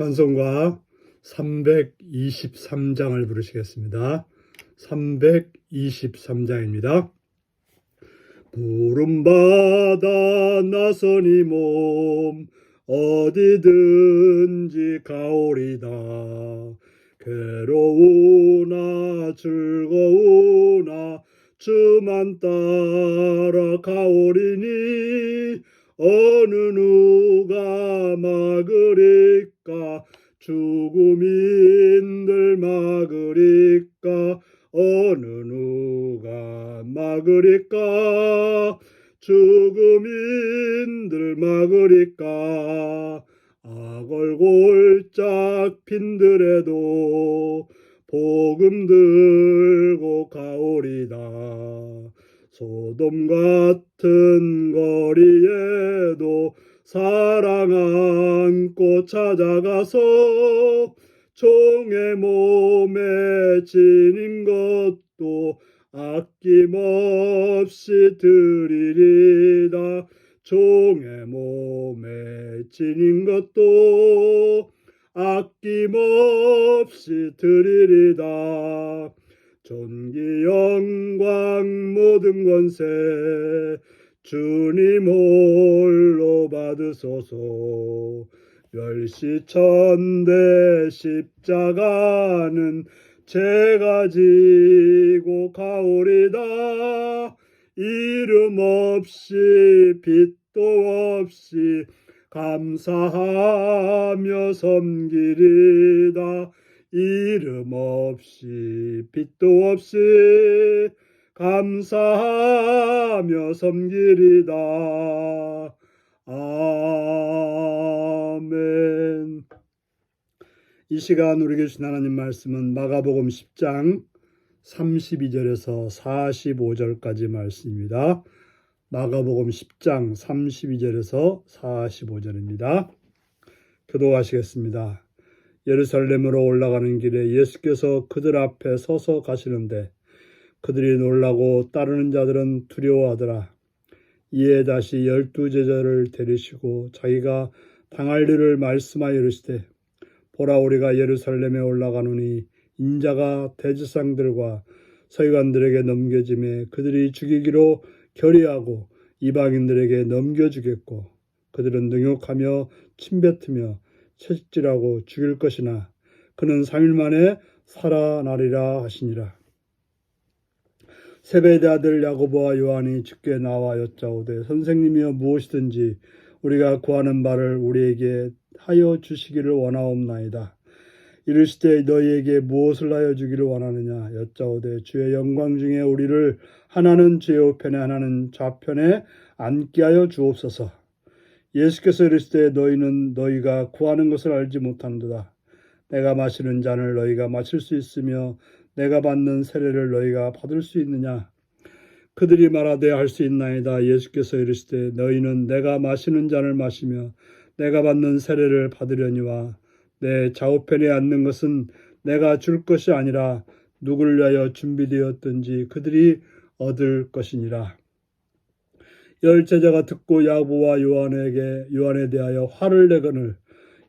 찬송가 323장을 부르시겠습니다. 323장입니다. 부름받아 나서니 몸 어디든지 가오리다. 괴로우나 즐거우나 주만 따라 가오리니 어느 누가 막으리까. 죽음인들 막으리까. 어느 누가 막으리까. 죽음인들 막으리까. 악을 골짝 핀들에도 복음 들고 가오리다. 소돔 같은 거리에도 사랑 안고 찾아가서 종의 몸에 지닌 것도 아낌없이 드리리다. 종의 몸에 지닌 것도 아낌없이 드리리다. 존귀 영광 모든 권세 주님 홀로 받으소서. 멸시천대 십자가는 제가 지고 가오리다. 이름 없이 빛도 없이 감사하며 섬기리다. 이름 없이 빛도 없이 감사하며 섬기리다. 아멘. 이 시간 우리에게 주신 하나님 말씀은 마가복음 10장 32절에서 45절까지 말씀입니다. 마가복음 10장 32절에서 45절입니다. 교도하시겠습니다. 예루살렘으로 올라가는 길에 예수께서 그들 앞에 서서 가시는데 그들이 놀라고 따르는 자들은 두려워하더라. 이에 다시 12 제자를 데리시고 자기가 당할 일을 말씀하여 이르시되, 보라, 우리가 예루살렘에 올라가노니 인자가 대제사장들과 서기관들에게 넘겨짐에 그들이 죽이기로 결의하고 이방인들에게 넘겨주겠고, 그들은 능욕하며 침뱉으며 채찍질하고 죽일 것이나 그는 3일 만에 살아나리라 하시니라. 세베대 아들 야고보와 요한이 주께 나와 여짜오되, 선생님이여, 무엇이든지 우리가 구하는 바를 우리에게 하여 주시기를 원하옵나이다. 이르시되, 너희에게 무엇을 하여 주기를 원하느냐 여짜오되, 주의 영광 중에 우리를 하나는 주의 우편에 하나는 좌편에 앉게 하여 주옵소서. 예수께서 이르시되, 너희는 너희가 구하는 것을 알지 못하는도다. 내가 마시는 잔을 너희가 마실 수 있으며 내가 받는 세례를 너희가 받을 수 있느냐. 그들이 말하되, 할 수 있나이다. 예수께서 이르시되, 너희는 내가 마시는 잔을 마시며 내가 받는 세례를 받으려니와 내 좌우편에 앉는 것은 내가 줄 것이 아니라 누구를 위하여 준비되었든지 그들이 얻을 것이니라. 10 제자가 듣고 야고보와 요한에 대하여 화를 내거늘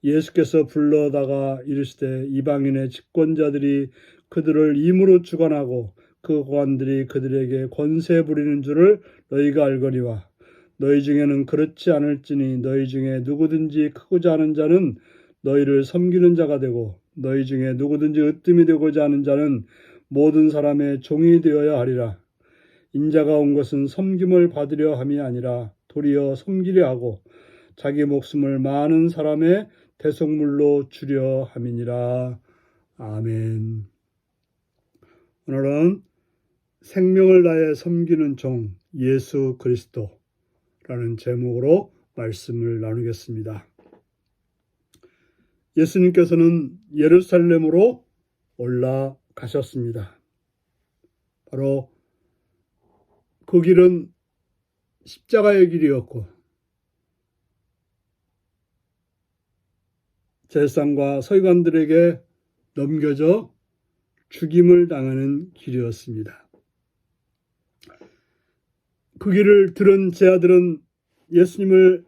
예수께서 불러다가 이르시되, 이방인의 집권자들이 그들을 임으로 주관하고 그 고관들이 그들에게 권세 부리는 줄을 너희가 알거니와 너희 중에는 그렇지 않을지니 너희 중에 누구든지 크고자 하는 자는 너희를 섬기는 자가 되고 너희 중에 누구든지 으뜸이 되고자 하는 자는 모든 사람의 종이 되어야 하리라. 인자가 온 것은 섬김을 받으려 함이 아니라 도리어 섬기려 하고 자기 목숨을 많은 사람의 대속물로 주려 함이니라. 아멘. 오늘은 생명을 다해 섬기는 종 예수 그리스도라는 제목으로 말씀을 나누겠습니다. 예수님께서는 예루살렘으로 올라가셨습니다. 바로 그 길은 십자가의 길이었고 제사장과 서기관들에게 넘겨져 죽임을 당하는 길이었습니다. 그 길을 들은 제 아들은 예수님을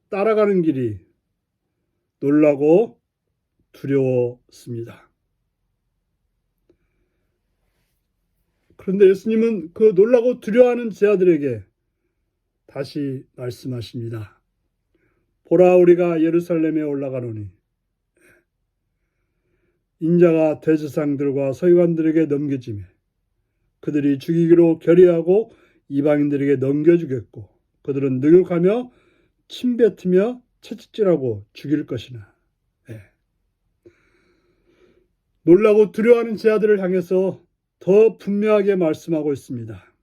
따라가는 길이 놀라고 두려웠습니다. 그런데 예수님은 그 놀라고 두려워하는 제자들에게 다시 말씀하십니다. 보라, 우리가 예루살렘에 올라가노니 인자가 대제사장들과 서기관들에게 넘겨지며 그들이 죽이기로 결의하고 이방인들에게 넘겨주겠고 그들은 능욕하며 침뱉으며 채찍질하고 죽일 것이나. 놀라고 두려워하는 제자들을 향해서 더 분명하게 말씀하고 있습니다.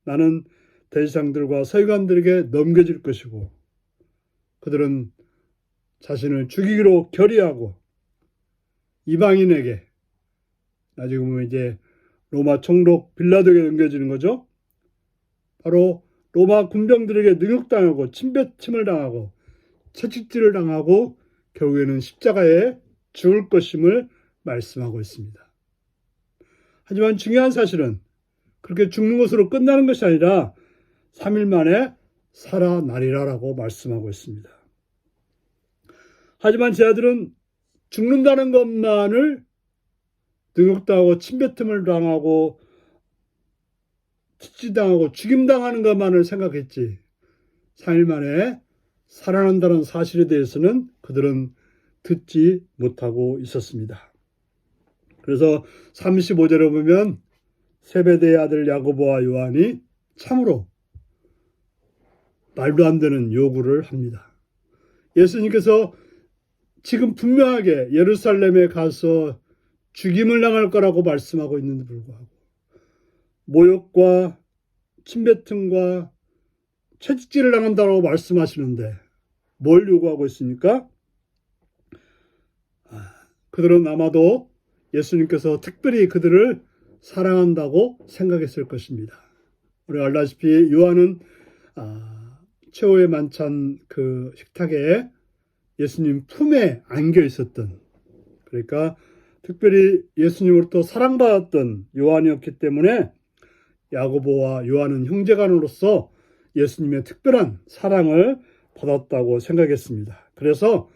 나는 대제사장들과 서기관들에게 넘겨질 것이고 그들은 자신을 죽이기로 결의하고 이방인에게, 나중에 보면 이제 로마 총독 빌라도에게 넘겨지는 거죠. 바로 로마 군병들에게 능욕당하고 침뱉음을 당하고 채찍질을 당하고 결국에는 십자가에 죽을 것임을 말씀하고 있습니다. 하지만 중요한 사실은 그렇게 죽는 것으로 끝나는 것이 아니라 3일 만에 살아나리라라고 말씀하고 있습니다. 하지만 제자들은 죽는다는 것만을, 능욕당하고 침뱉음을 당하고 치치당하고 죽임당하는 것만을 생각했지 3일 만에 살아난다는 사실에 대해서는 그들은 듣지 못하고 있었습니다. 그래서 35절에 보면 세베대의 아들 야고보와 요한이 참으로 말도 안 되는 요구를 합니다. 예수님께서 지금 분명하게 예루살렘에 가서 죽임을 당할 거라고 말씀하고 있는데 불구하고 모욕과 침뱉음과 채찍질을 당한다고 말씀하시는데 뭘 요구하고 있습니까? 그들은 아마도 예수님께서 특별히 그들을 사랑한다고 생각했을 것입니다. 우리가 알다시피 요한은 최후의 만찬 그 식탁에 예수님 품에 안겨 있었던, 그러니까 특별히 예수님으로부터 사랑받았던 요한이었기 때문에 야고보와 요한은 형제간으로서 예수님의 특별한 사랑을 받았다고 생각했습니다. 그래서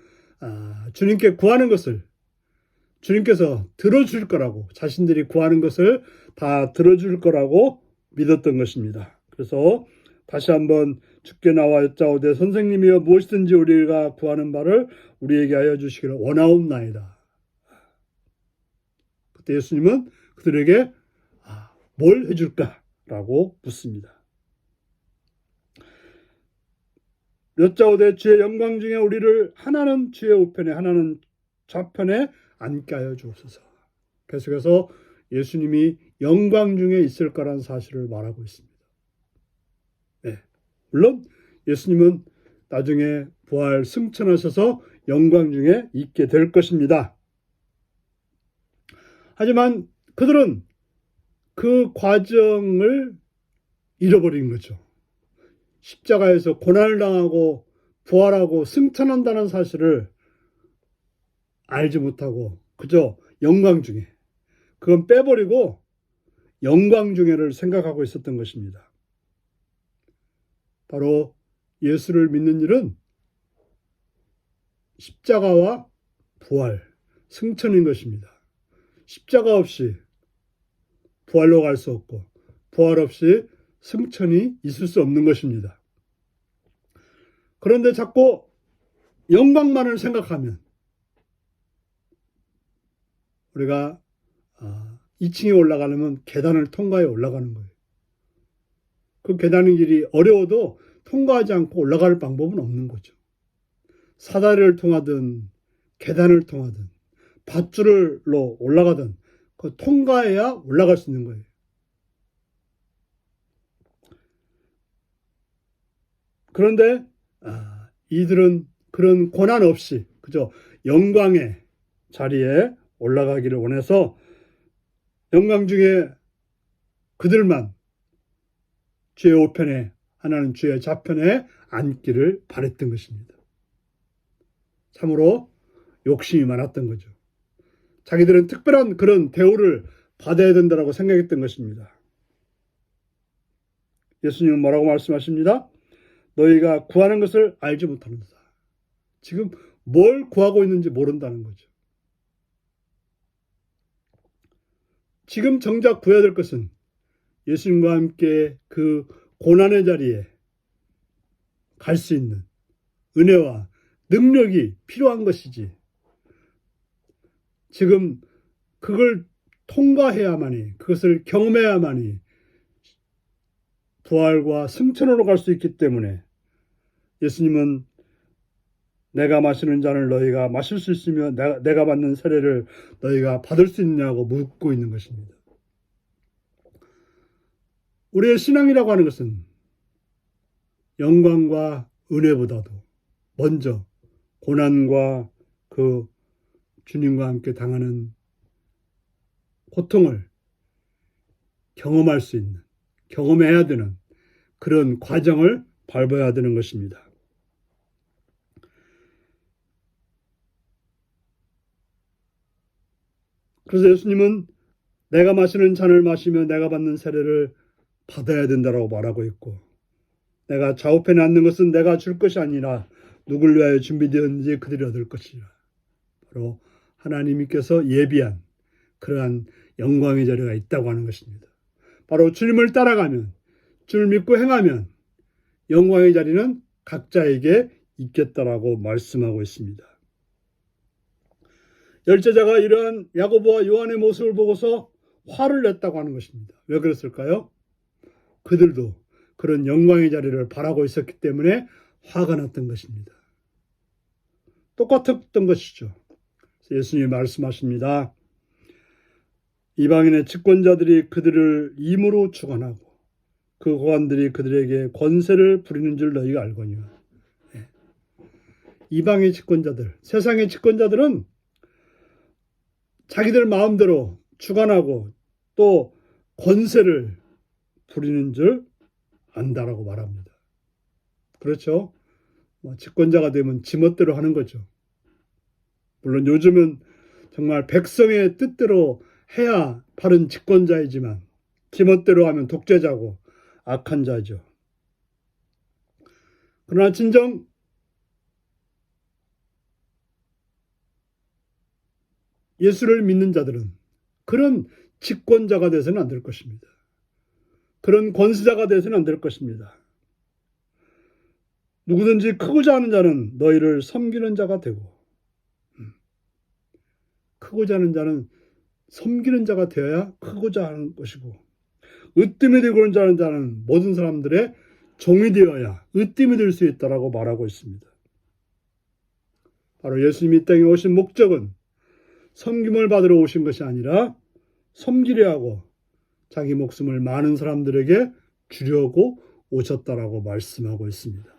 주님께 구하는 것을 주님께서 들어줄 거라고, 자신들이 구하는 것을 다 들어줄 거라고 믿었던 것입니다. 그래서 다시 한번 주께 나와 여짜오되 선생님이여 무엇이든지 우리가 구하는 바를 우리에게 하여 주시기를 원하옵나이다. 그때 예수님은 그들에게 뭘 해줄까라고 묻습니다. 여짜오되 주의 영광 중에 우리를 하나는 주의 우편에 하나는 좌편에 앉게 하여 주옵소서. 계속해서 예수님이 영광 중에 있을 거라는 사실을 말하고 있습니다. 물론 예수님은 나중에 부활 승천하셔서 영광 중에 있게 될 것입니다. 하지만 그들은 그 과정을 잃어버린 거죠. 십자가에서 고난을 당하고 부활하고 승천한다는 사실을 알지 못하고 그저 영광 중에, 그건 빼버리고 영광 중에를 생각하고 있었던 것입니다. 바로 예수를 믿는 일은 십자가와 부활, 승천인 것입니다. 십자가 없이 부활로 갈 수 없고 부활 없이 승천이 있을 수 없는 것입니다. 그런데 자꾸 영광만을 생각하면 우리가 2층에 올라가려면 계단을 통과해 올라가는 거예요. 그 계단의 길이 어려워도 통과하지 않고 올라갈 방법은 없는 거죠. 사다리를 통하든 계단을 통하든 밧줄로 올라가든 그 통과해야 올라갈 수 있는 거예요. 그런데 이들은 그런 고난 없이 그저 영광의 자리에 올라가기를 원해서 영광 중에 그들만 주의 우편에 하나는 주의 좌편에 앉기를 바랬던 것입니다. 참으로 욕심이 많았던 거죠. 자기들은 특별한 그런 대우를 받아야 된다고 생각했던 것입니다. 예수님은 뭐라고 말씀하십니다? 너희가 구하는 것을 알지 못하는도다. 지금 뭘 구하고 있는지 모른다는 거죠. 지금 정작 구해야 될 것은 예수님과 함께 그 고난의 자리에 갈 수 있는 은혜와 능력이 필요한 것이지. 지금 그걸 통과해야만이, 그것을 경험해야만이 부활과 승천으로 갈 수 있기 때문에 예수님은 내가 마시는 잔을 너희가 마실 수 있으며 내가 받는 세례를 너희가 받을 수 있냐고 묻고 있는 것입니다. 우리의 신앙이라고 하는 것은 영광과 은혜보다도 먼저 고난과 그 주님과 함께 당하는 고통을 경험할 수 있는, 경험해야 되는 그런 과정을 밟아야 되는 것입니다. 그래서 예수님은 내가 마시는 잔을 마시며 내가 받는 세례를 받아야 된다고 말하고 있고, 내가 좌우편에 앉는 것은 내가 줄 것이 아니라 누굴 위하여 준비되었는지 그들이 얻을 것이라. 바로 하나님께서 예비한 그러한 영광의 자리가 있다고 하는 것입니다. 바로 주님을 따라가면, 주를 믿고 행하면 영광의 자리는 각자에게 있겠다라고 말씀하고 있습니다. 열제자가 이러한 야고보와 요한의 모습을 보고서 화를 냈다고 하는 것입니다. 왜 그랬을까요? 그들도 그런 영광의 자리를 바라고 있었기 때문에 화가 났던 것입니다. 똑같았던 것이죠. 예수님이 말씀하십니다. 이방인의 집권자들이 그들을 임으로 주관하고 그 고관들이 그들에게 권세를 부리는 줄 너희가 알거니와. 이방의 집권자들, 세상의 집권자들은 자기들 마음대로 주관하고 또 권세를 부리는 줄 안다라고 말합니다. 그렇죠? 집권자가 되면 지멋대로 하는 거죠. 물론 요즘은 정말 백성의 뜻대로 해야 바른 집권자이지만 지멋대로 하면 독재자고 악한 자죠. 그러나 진정 예수를 믿는 자들은 그런 집권자가 되서는 안 될 것입니다. 그런 권세자가 되서는 안 될 것입니다. 누구든지 크고자 하는 자는 너희를 섬기는 자가 되고, 크고자 하는 자는 섬기는 자가 되어야 크고자 하는 것이고, 으뜸이 되고 하는 자는 모든 사람들의 종이 되어야 으뜸이 될 수 있다라고 말하고 있습니다. 바로 예수님이 이 땅에 오신 목적은 섬김을 받으러 오신 것이 아니라 섬기려 하고 자기 목숨을 많은 사람들에게 주려고 오셨다라고 말씀하고 있습니다.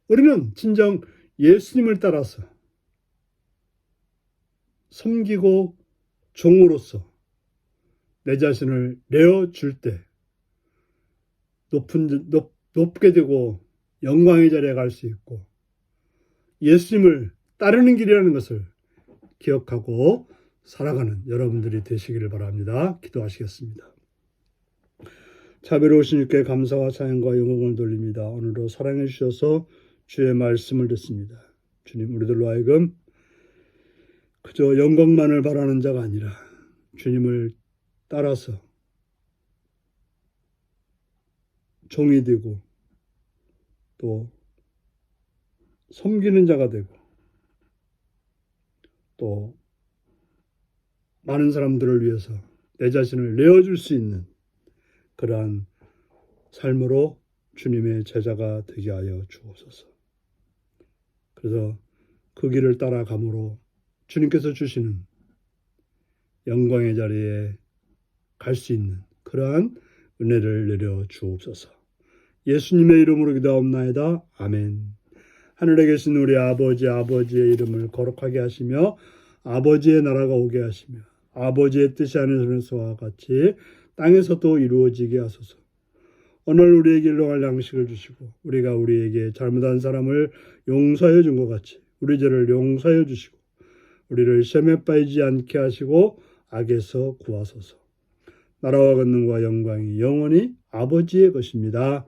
우리는 진정 예수님을 따라서 섬기고 종으로서 내 자신을 내어줄 때 높게 되고 영광의 자리에 갈 수 있고 예수님을 따르는 길이라는 것을 기억하고 살아가는 여러분들이 되시기를 바랍니다. 기도하시겠습니다. 자비로우신 주께 감사와 찬양과 영광을 돌립니다. 오늘도 사랑해 주셔서 주의 말씀을 듣습니다. 주님, 우리들로 하여금 그저 영광만을 바라는 자가 아니라 주님을 따라서 종이 되고 또 섬기는 자가 되고 또 많은 사람들을 위해서 내 자신을 내어줄 수 있는 그러한 삶으로 주님의 제자가 되게 하여 주옵소서. 그래서 그 길을 따라감으로 주님께서 주시는 영광의 자리에 갈 수 있는 그러한 은혜를 내려 주옵소서. 예수님의 이름으로 기도하옵나이다. 아멘. 하늘에 계신 우리 아버지의 이름을 거룩하게 하시며 아버지의 나라가 오게 하시며 아버지의 뜻이 하늘에서와 같이 땅에서도 이루어지게 하소서. 오늘 우리에게 일용할 양식을 주시고 우리가 우리에게 잘못한 사람을 용서해 준 것 같이 우리 죄를 용서해 주시고 우리를 시험에 빠지지 않게 하시고 악에서 구하소서. 나라와 권능과 영광이 영원히 아버지의 것입니다.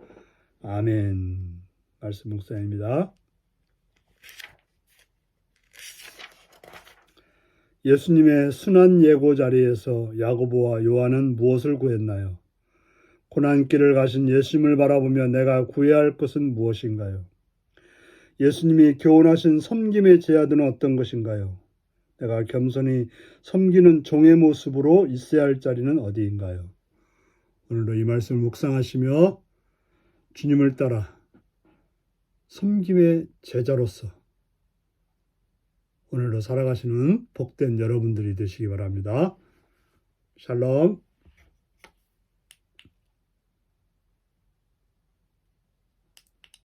아멘. 말씀 묵상입니다. 예수님의 순환 예고 자리에서 야고보와 요한은 무엇을 구했나요? 고난길을 가신 예수님을 바라보며 내가 구해야 할 것은 무엇인가요? 예수님이 교훈하신 섬김의 제야들은 어떤 것인가요? 내가 겸손히 섬기는 종의 모습으로 있어야 할 자리는 어디인가요? 오늘도 이 말씀을 묵상하시며 주님을 따라 섬김의 제자로서 오늘도 살아가시는 복된 여러분들이 되시기 바랍니다. 샬롬.